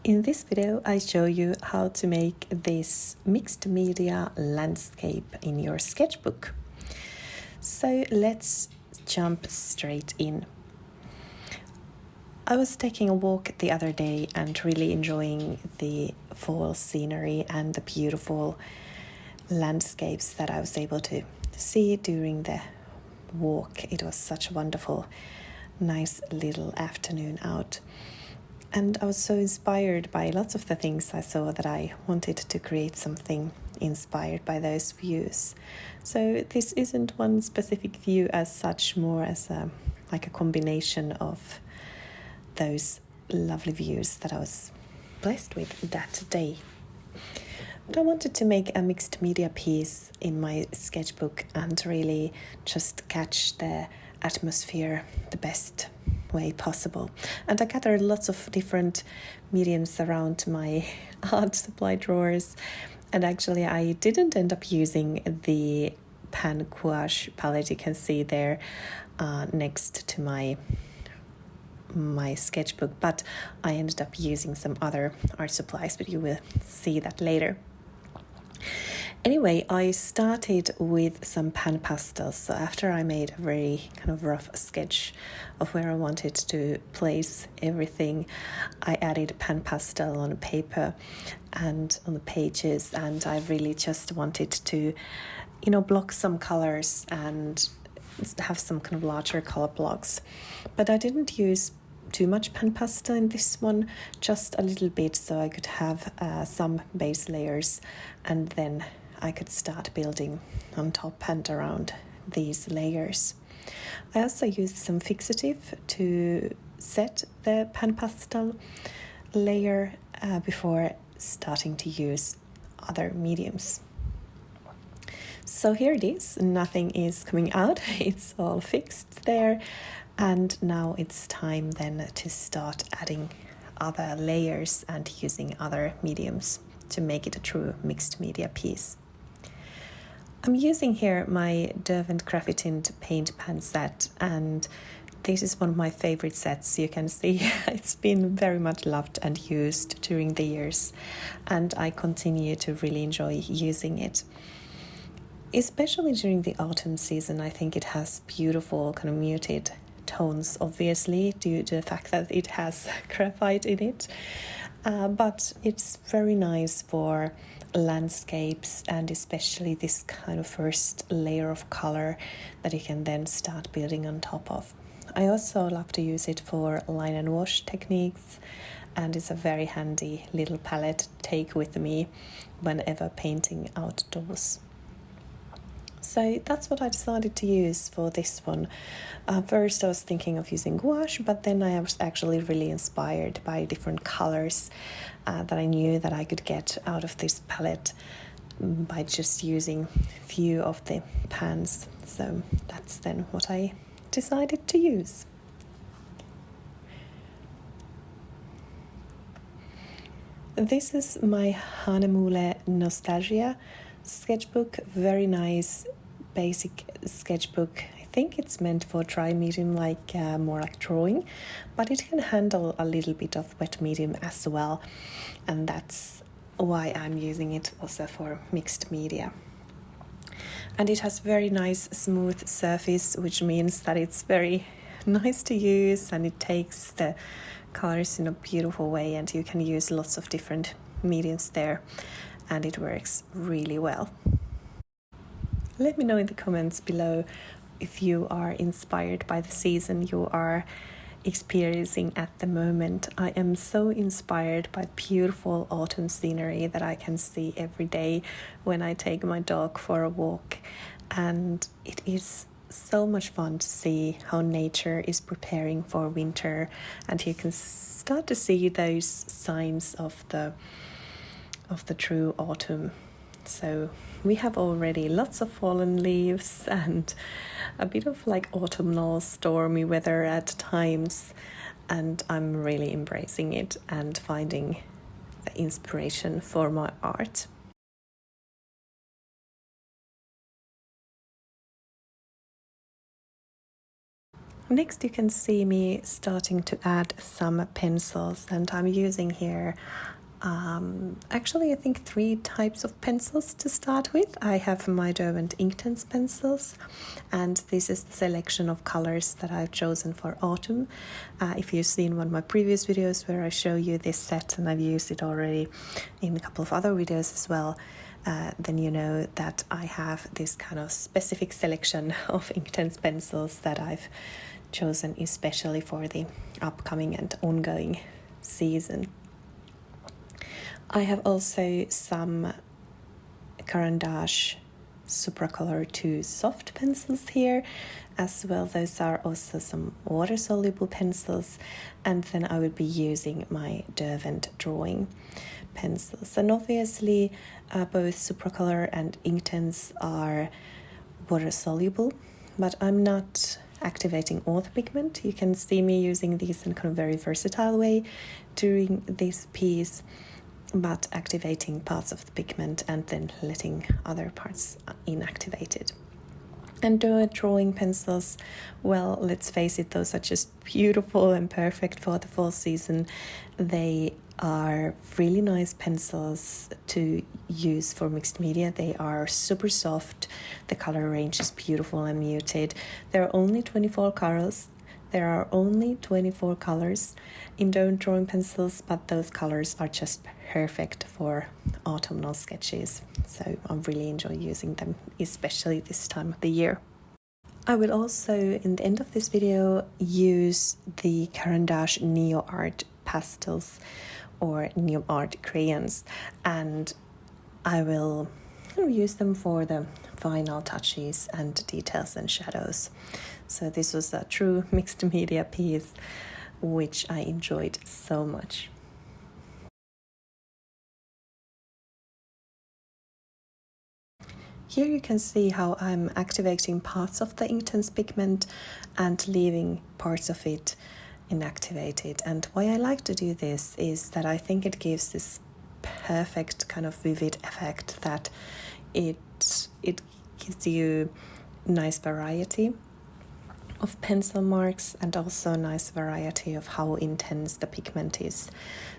In this video, I show you how to make this mixed media landscape in your sketchbook. So let's jump straight in. I was taking a walk the other day and really enjoying the fall scenery and the beautiful landscapes that I was able to see during the walk. It was such a wonderful, nice little afternoon out. And I was so inspired by lots of the things I saw that I wanted to create something inspired by those views. So this isn't one specific view as such, more as a combination of those lovely views that I was blessed with that day. But I wanted to make a mixed media piece in my sketchbook and really just catch the atmosphere the best way possible. And I gathered lots of different mediums around my art supply drawers, and actually I didn't end up using the pan gouache palette you can see there next to my sketchbook, but I ended up using some other art supplies, but you will see that later. Anyway, I started with some pan pastels. So after I made a very kind of rough sketch of where I wanted to place everything, I added pan pastel on paper and on the pages, and I really just wanted to, block some colors and have some kind of larger color blocks. But I didn't use too much pan pastel in this one, just a little bit, so I could have some base layers, and then I could start building on top and around these layers. I also used some fixative to set the pan pastel layer before starting to use other mediums. So here it is, nothing is coming out, it's all fixed there, and now it's time then to start adding other layers and using other mediums to make it a true mixed media piece. I'm using here my Derwent Graphitint paint pan set, and this is one of my favorite sets. You can see it's been very much loved and used during the years, and I continue to really enjoy using it. Especially during the autumn season, I think it has beautiful kind of muted tones, obviously due to the fact that it has graphite in it, but it's very nice for landscapes, and especially this kind of first layer of color that you can then start building on top of. I also love to use it for line and wash techniques, and it's a very handy little palette to take with me whenever painting outdoors. So that's what I decided to use for this one. First I was thinking of using gouache, but then I was actually really inspired by different colors that I knew that I could get out of this palette by just using a few of the pans. So that's then what I decided to use. This is my Hahnemühle Nostalgia sketchbook, very nice basic sketchbook. I think it's meant for dry medium, more like drawing, but it can handle a little bit of wet medium as well, and that's why I'm using it also for mixed media. And it has very nice smooth surface, which means that it's very nice to use, and it takes the colors in a beautiful way, and you can use lots of different mediums there, and it works really well. Let me know in the comments below if you are inspired by the season you are experiencing at the moment. I am so inspired by beautiful autumn scenery that I can see every day when I take my dog for a walk, and it is so much fun to see how nature is preparing for winter, and you can start to see those signs of the true autumn. So we have already lots of fallen leaves and a bit of autumnal stormy weather at times, and I'm really embracing it and finding the inspiration for my art. Next you can see me starting to add some pencils, and I'm using here actually I think 3 types of pencils to start with. I have my Derwent Inktense pencils, and this is the selection of colors that I've chosen for autumn. If you've seen one of my previous videos where I show you this set, and I've used it already in a couple of other videos as well, then you know that I have this kind of specific selection of Inktense pencils that I've chosen especially for the upcoming and ongoing season. I have also some Caran Supracolor 2 soft pencils here as well. Those are also some water-soluble pencils, and then I will be using my Derwent Drawing pencils. And obviously both Supracolor and Inktense are water-soluble, but I'm not activating all the pigment. You can see me using these in kind of very versatile way during this piece, but activating parts of the pigment and then letting other parts inactivated. And Derwent Drawing pencils, well, let's face it, those are just beautiful and perfect for the fall season. They are really nice pencils to use for mixed media. They are super soft. The color range is beautiful and muted. There are only 24 colors. There are only 24 colors in Derwent Drawing pencils, but those colors are just perfect for autumnal sketches. So I really enjoy using them, especially this time of the year. I will also, in the end of this video, use the Caran Neoart pastels or Neoart crayons, and I will use them for the final touches and details and shadows. So this was a true mixed media piece, which I enjoyed so much. Here you can see how I'm activating parts of the Inktense pigment and leaving parts of it inactivated. And why I like to do this is that I think it gives this perfect kind of vivid effect that it gives you nice variety of pencil marks and also a nice variety of how intense the pigment is.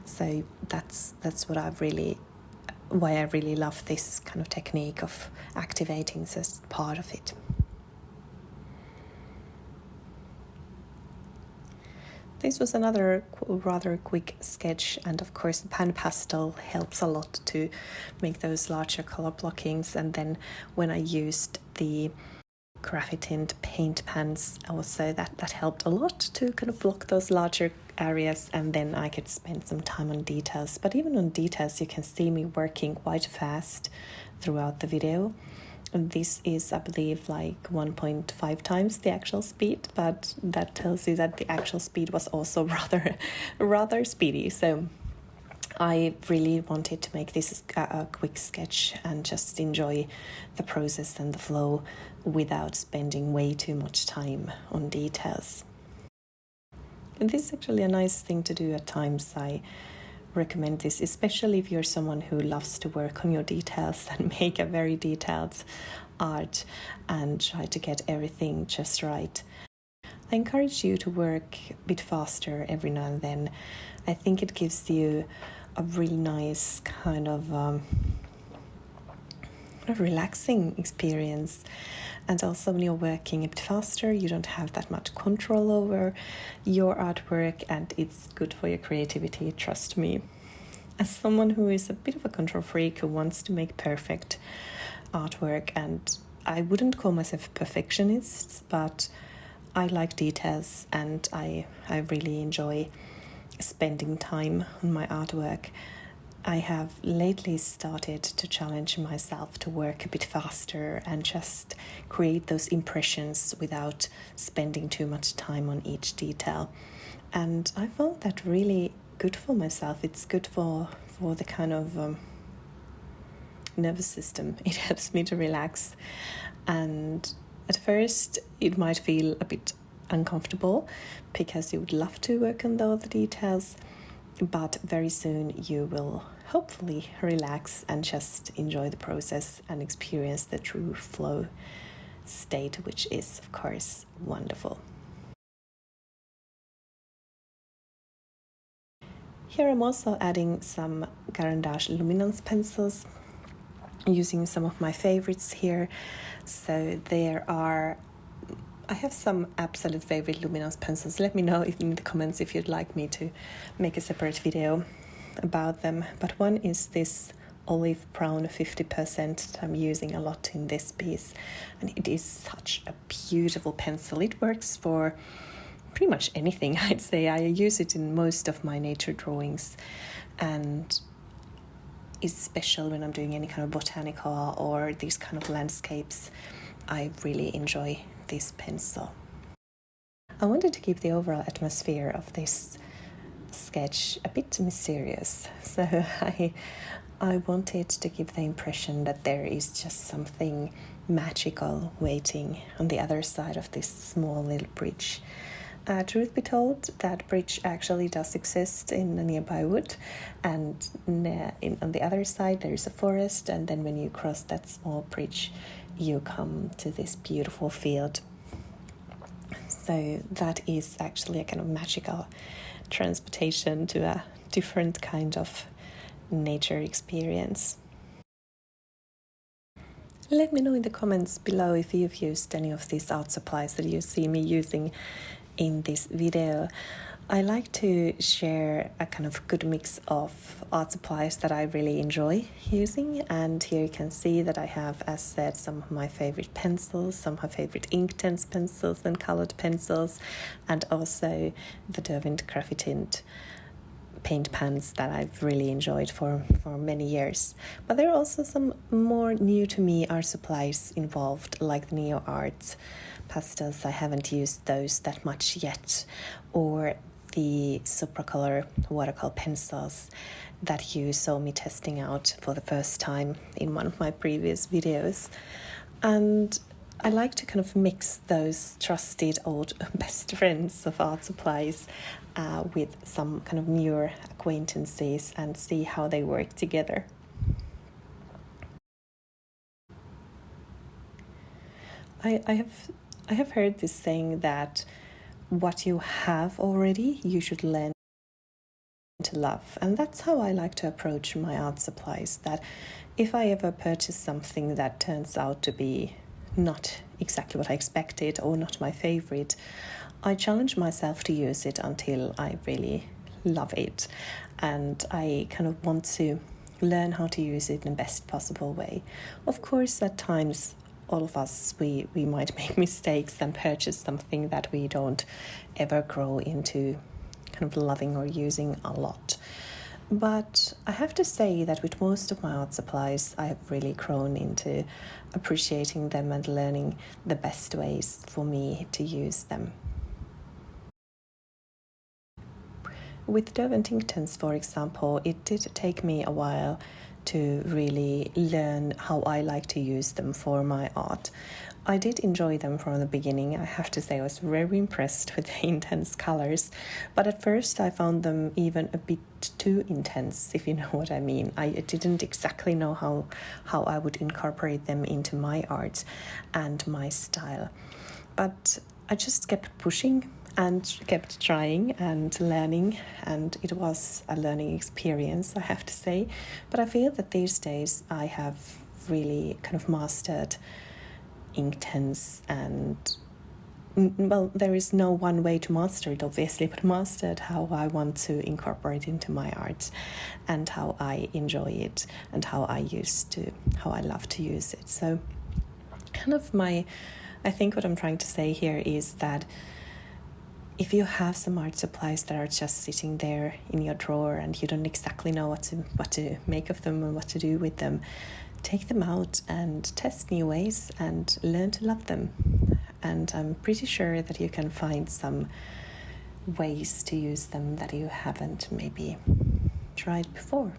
So that's why I really love this kind of technique of activating this part of it. This was another rather quick sketch, and of course the pan pastel helps a lot to make those larger color blockings, and then when I used the Graphitint paint pans also that helped a lot to kind of block those larger areas, and then I could spend some time on details. But even on details you can see me working quite fast throughout the video. And this is, I believe, like 1.5 times the actual speed, but that tells you that the actual speed was also rather speedy. So I really wanted to make this a quick sketch and just enjoy the process and the flow without spending way too much time on details. And this is actually a nice thing to do at times. I recommend this, especially if you're someone who loves to work on your details and make a very detailed art and try to get everything just right. I encourage you to work a bit faster every now and then. I think it gives you a really nice kind of relaxing experience. And also when you're working a bit faster, you don't have that much control over your artwork, and it's good for your creativity, trust me. As someone who is a bit of a control freak who wants to make perfect artwork, and I wouldn't call myself a perfectionist, but I like details and I really enjoy spending time on my artwork. I have lately started to challenge myself to work a bit faster and just create those impressions without spending too much time on each detail. And I found that really good for myself. It's good for the kind of nervous system. It helps me to relax. And at first it might feel a bit uncomfortable because you would love to work on all the details, but very soon you will hopefully relax and just enjoy the process and experience the true flow state, which is of course wonderful. here I'm also adding some Caran Luminance pencils, using some of my favorites here. So I have some absolute favorite Luminance pencils. Let me know in the comments if you'd like me to make a separate video about them. But one is this olive brown 50% that I'm using a lot in this piece, and it is such a beautiful pencil. It works for pretty much anything, I'd say. I use it in most of my nature drawings, and is special when I'm doing any kind of botanical or these kind of landscapes. I really enjoy this pencil. I wanted to keep the overall atmosphere of this sketch a bit mysterious, so I wanted to give the impression that there is just something magical waiting on the other side of this small little bridge. Truth be told, that bridge actually does exist in a nearby wood, and on the other side there is a forest, and then when you cross that small bridge you come to this beautiful field. So that is actually a kind of magical transportation to a different kind of nature experience. Let me know in the comments below if you've used any of these art supplies that you see me using in this video. I like to share a kind of good mix of art supplies that I really enjoy using, and here you can see that I have, as said, some of my favorite pencils, some of my favorite Inktense pencils and colored pencils, and also the Derwent Graphitint paint pans that I've really enjoyed for many years. But there are also some more new to me art supplies involved, like the Neoart pastels. I haven't used those that much yet, or the Supracolor watercolor pencils that you saw me testing out for the first time in one of my previous videos. And I like to kind of mix those trusted old best friends of art supplies with some kind of newer acquaintances and see how they work together. I have heard this saying that what you have already, you should learn to love. And that's how I like to approach my art supplies, that if I ever purchase something that turns out to be not exactly what I expected or not my favorite, I challenge myself to use it until I really love it. And I kind of want to learn how to use it in the best possible way. Of course, at times, all of us, we might make mistakes and purchase something that we don't ever grow into kind of loving or using a lot. But I have to say that with most of my art supplies, I have really grown into appreciating them and learning the best ways for me to use them. With Derwent Inktense, for example, it did take me a while to really learn how I like to use them for my art. I did enjoy them from the beginning. I have to say I was very impressed with the intense colors, but at first I found them even a bit too intense, if you know what I mean. I didn't exactly know how I would incorporate them into my art and my style, but I just kept pushing and kept trying and learning, and it was a learning experience, I have to say. But I feel that these days I have really kind of mastered Inktense, and well, there is no one way to master it, obviously, but mastered how I want to incorporate into my art and how I enjoy it and how I love to use it. So kind of I think what I'm trying to say here is that if you have some art supplies that are just sitting there in your drawer and you don't exactly know what to make of them or what to do with them, take them out and test new ways and learn to love them. And I'm pretty sure that you can find some ways to use them that you haven't maybe tried before.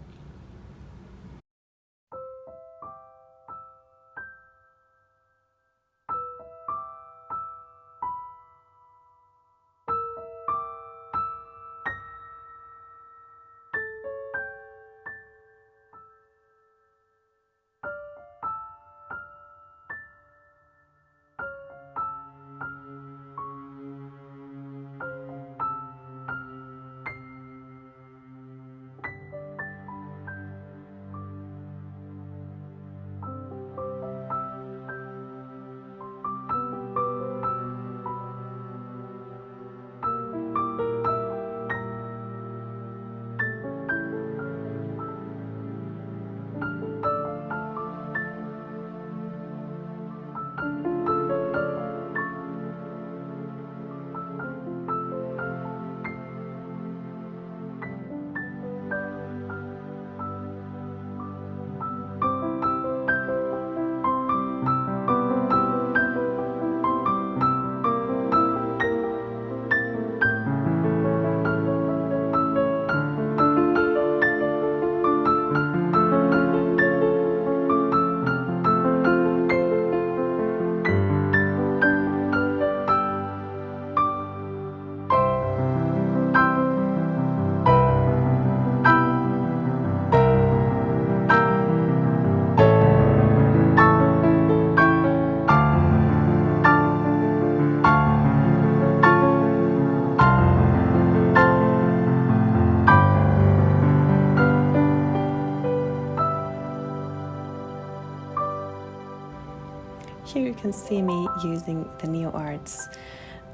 here you can see me using the Neoarts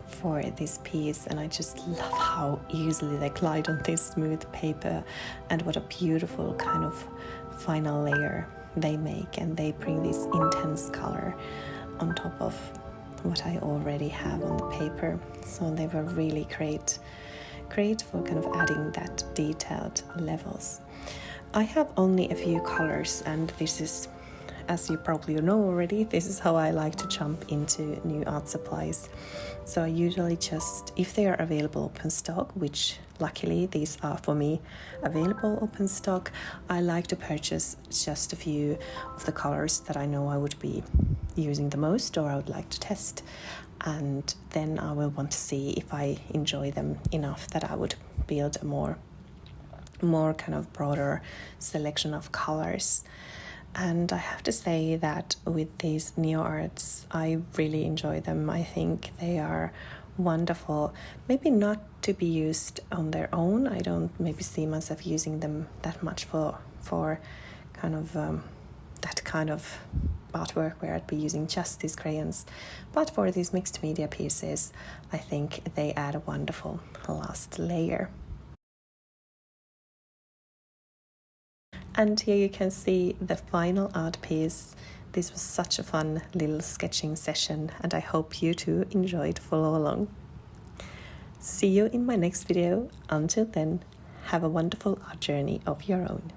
for this piece, and I just love how easily they glide on this smooth paper and what a beautiful kind of final layer they make, and they bring this intense color on top of what I already have on the paper. So they were really great for kind of adding that detailed levels. I have only a few colors, and this is, as you probably know already, this is how I like to jump into new art supplies. So I usually just, if they are available open stock, which luckily these are for me available open stock, I like to purchase just a few of the colors that I know I would be using the most or I would like to test, and then I will want to see if I enjoy them enough that I would build a more kind of broader selection of colors. And I have to say that with these Neoarts, I really enjoy them. I think they are wonderful. Maybe not to be used on their own. I don't maybe see myself using them that much for kind of that kind of artwork where I'd be using just these crayons. But for these mixed media pieces, I think they add a wonderful last layer. And here you can see the final art piece. This was such a fun little sketching session, and I hope you too enjoyed follow along. See you in my next video. Until then, have a wonderful art journey of your own.